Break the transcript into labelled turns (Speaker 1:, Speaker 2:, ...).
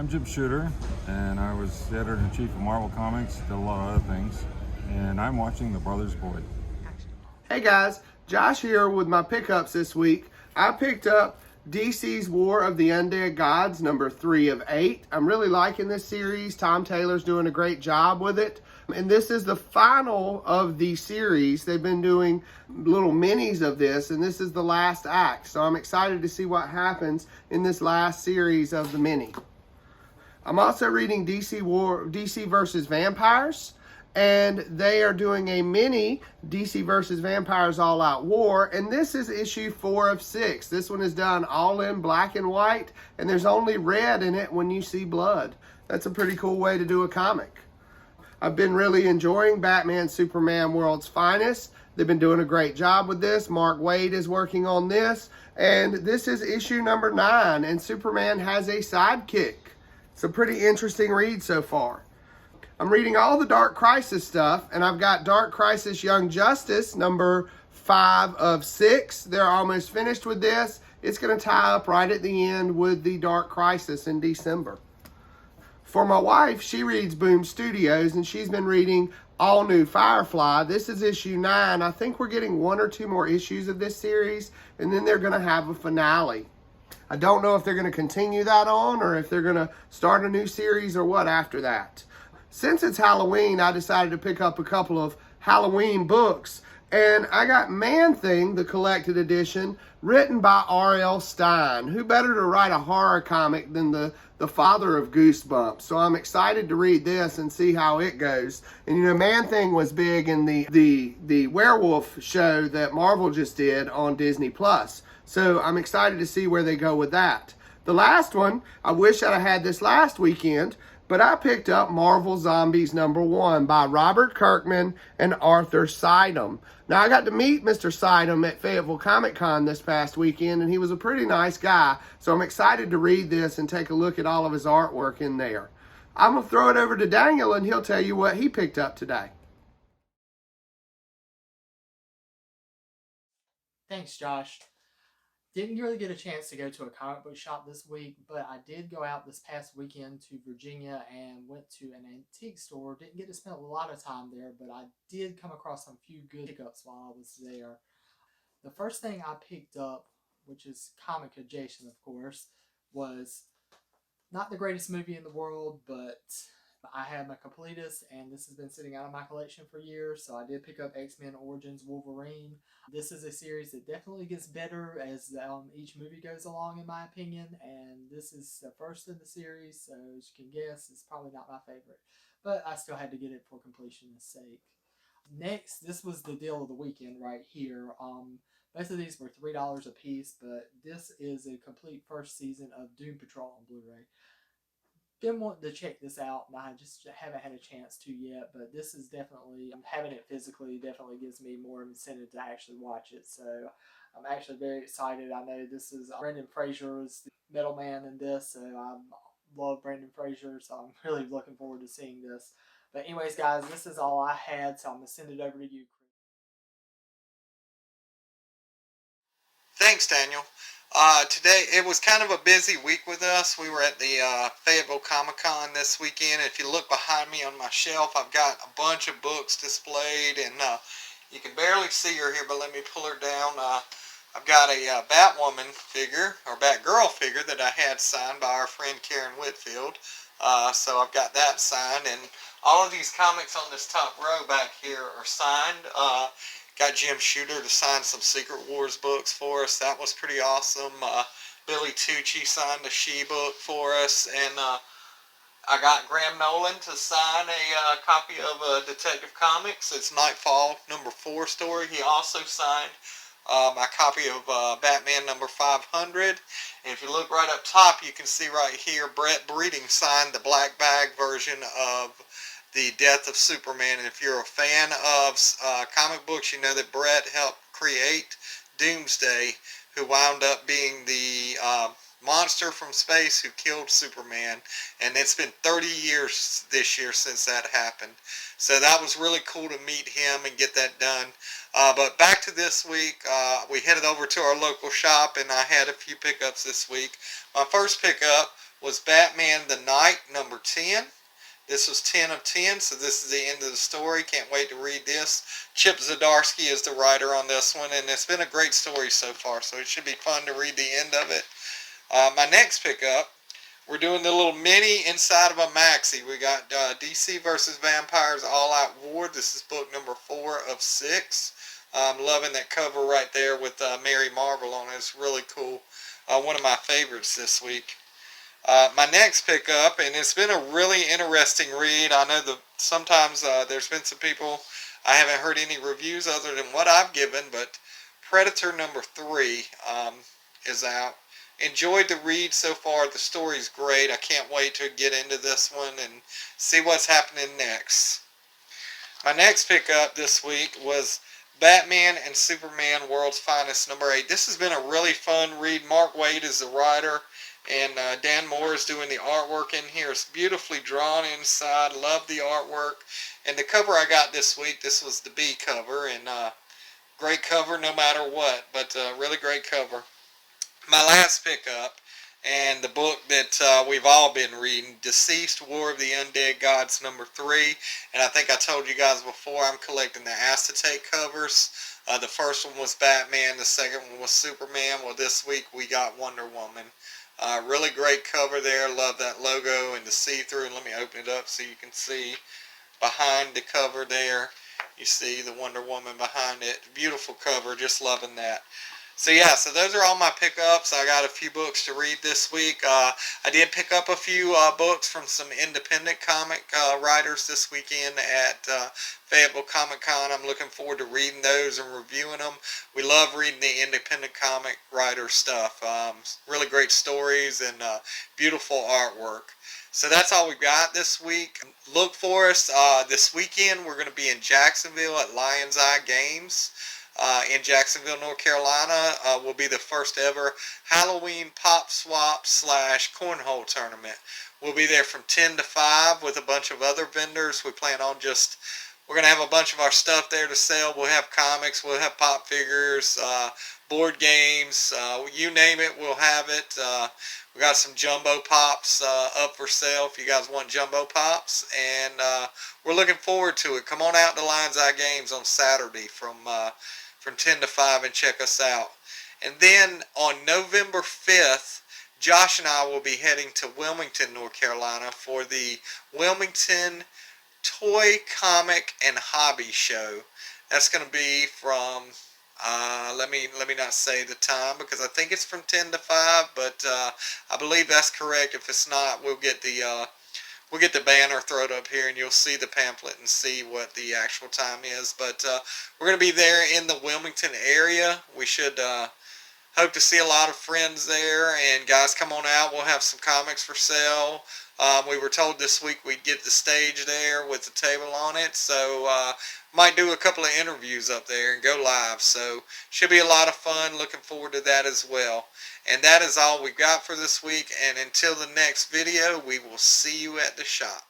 Speaker 1: I'm Jim Shooter, and I was the editor-in-chief of Marvel Comics, did a lot of other things, and I'm watching The Brothers Boyd.
Speaker 2: Hey guys, Josh here with my pickups this week. I picked up DC's War of the Undead Gods, number 3 of 8. I'm really liking this series. Tom Taylor's doing a great job with it. And this is the final of the series. They've been doing little minis of this, and this is the last act. So I'm excited to see what happens in this last series of the mini. I'm also reading DC versus Vampires, and they are doing a mini DC versus Vampires All Out War, and this is issue 4 of 6. This one is done all in black and white, and there's only red in it when you see blood. That's a pretty cool way to do a comic. I've been really enjoying Batman Superman World's Finest. They've been doing a great job with this. Mark Waid is working on this, and this is issue number 9, and Superman has a sidekick. It's a pretty interesting read so far. I'm reading all the Dark Crisis stuff, and I've got Dark Crisis Young Justice, number 5 of 6. They're almost finished with this. It's going to tie up right at the end with the Dark Crisis in December. For my wife, she reads Boom Studios, and she's been reading All New Firefly. This is issue 9. I think we're getting 1 or 2 more issues of this series, and then they're going to have a finale. I don't know if they're going to continue that on or if they're going to start a new series or what after that. Since it's Halloween, I decided to pick up a couple of Halloween books. And I got Man-Thing, the collected edition, written by R.L.Stine. Who better to write a horror comic than the father of Goosebumps? So I'm excited to read this and see how it goes. And you know, Man-Thing was big in the werewolf show that Marvel just did on Disney+. So I'm excited to see where they go with that. The last one, I wish I'd have had this last weekend, but I picked up Marvel Zombies number 1 by Robert Kirkman and Arthur Sidem. Now, I got to meet Mr. Sidem at Fayetteville Comic Con this past weekend, and he was a pretty nice guy. So I'm excited to read this and take a look at all of his artwork in there. I'm going to throw it over to Daniel, and he'll tell you what he picked up today.
Speaker 3: Thanks, Josh. Didn't really get a chance to go to a comic book shop this week, but I did go out this past weekend to Virginia and went to an antique store. Didn't get to spend a lot of time there, but I did come across some few good pickups while I was there. The first thing I picked up, which is comic adjacent, of course, was not the greatest movie in the world, but I have my completist, and this has been sitting out of my collection for years, so I did pick up X-Men Origins Wolverine. This is a series that definitely gets better as each movie goes along, in my opinion, and this is the first in the series, so as you can guess, it's probably not my favorite, but I still had to get it for completion's sake. Next, this was the deal of the weekend right here. Both of these were $3 a piece, but this is a complete first season of Doom Patrol on Blu-ray. Been wanting to check this out, and I just haven't had a chance to yet, but this is definitely, having it physically definitely gives me more incentive to actually watch it, so I'm actually very excited. I know this is Brendan Fraser is the metal man in this, so I love Brendan Fraser, so I'm really looking forward to seeing this. But anyways, guys, this is all I had, so I'm going to send it over to you, Chris.
Speaker 4: Thanks, Daniel. Today, it was kind of a busy week with us. We were at the Fayetteville Comic Con this weekend. If you look behind me on my shelf, I've got a bunch of books displayed, and you can barely see her here, but let me pull her down. I've got a Batwoman figure, or Batgirl figure, that I had signed by our friend Karen Whitfield. So I've got that signed, and all of these comics on this top row back here are signed. Got Jim Shooter to sign some Secret Wars books for us. That was pretty awesome. Billy Tucci signed a She book for us. And I got Graham Nolan to sign a copy of Detective Comics. It's Nightfall number 4 story. He also signed my copy of Batman number 500. And if you look right up top, you can see right here, Brett Breeding signed the black bag version of The Death of Superman. And if you're a fan of comic books, you know that Brett helped create Doomsday, who wound up being the monster from space who killed Superman. And it's been 30 years this year since that happened. So that was really cool to meet him and get that done. But back to this week, we headed over to our local shop, and I had a few pickups this week. My first pickup was Batman the Knight number 10. This was 10 of 10, so this is the end of the story. Can't wait to read this. Chip Zdarsky is the writer on this one, and it's been a great story so far, so it should be fun to read the end of it. My next pickup, we're doing the little mini inside of a maxi. We got DC versus Vampires All Out War. This is book number 4 of 6. I'm loving that cover right there with Mary Marvel on it. It's really cool. One of my favorites this week. My next pickup, and it's been a really interesting read. I know that sometimes there's been some people, I haven't heard any reviews other than what I've given, but Predator number 3 is out. Enjoyed the read so far. The story's great. I can't wait to get into this one and see what's happening next. My next pickup this week was Batman and Superman World's Finest number 8. This has been a really fun read. Mark Waid is the writer, and Dan Moore is doing the artwork in here. It's beautifully drawn inside. Love the artwork. And the cover I got this week, this was the B cover, and great cover no matter what, but really great cover. My last pickup, and the book that we've all been reading, Deceased, War of the Undead Gods number 3. And I think I told you guys before, I'm collecting the acetate covers. The first one was Batman, the second one was Superman. Well, this week we got Wonder Woman. Really great cover there. Love that logo and the see-through. Let me open it up so you can see behind the cover there. You see the Wonder Woman behind it. Beautiful cover. Just loving that. So yeah, so those are all my pickups. I got a few books to read this week. I did pick up a few books from some independent comic writers this weekend at Fayetteville Comic Con. I'm looking forward to reading those and reviewing them. We love reading the independent comic writer stuff. Really great stories and beautiful artwork. So that's all we got this week. Look for us this weekend. We're going to be in Jacksonville at Lion's Eye Games. In Jacksonville, North Carolina, will be the first ever Halloween pop swap / cornhole tournament. We'll be there from 10 to 5 with a bunch of other vendors. We plan on we're going to have a bunch of our stuff there to sell. We'll have comics, we'll have pop figures, board games, you name it, we'll have it. We got some jumbo pops up for sale if you guys want jumbo pops, and we're looking forward to it. Come on out to Lion's Eye Games on Saturday from 10 to 5 and check us out. And then on November 5th, Josh and I will be heading to Wilmington, North Carolina for the Wilmington Toy, Comic, and Hobby Show. That's going to be from, let me not say the time because I think it's from 10 to 5, but I believe that's correct. If it's not, we'll get the banner thrown up here and you'll see the pamphlet and see what the actual time is. But we're going to be there in the Wilmington area. We should hope to see a lot of friends there. And guys, come on out. We'll have some comics for sale. We were told this week we'd get the stage there with the table on it. So might do a couple of interviews up there and go live. So should be a lot of fun. Looking forward to that as well. And that is all we've got for this week. And until the next video, we will see you at the shop.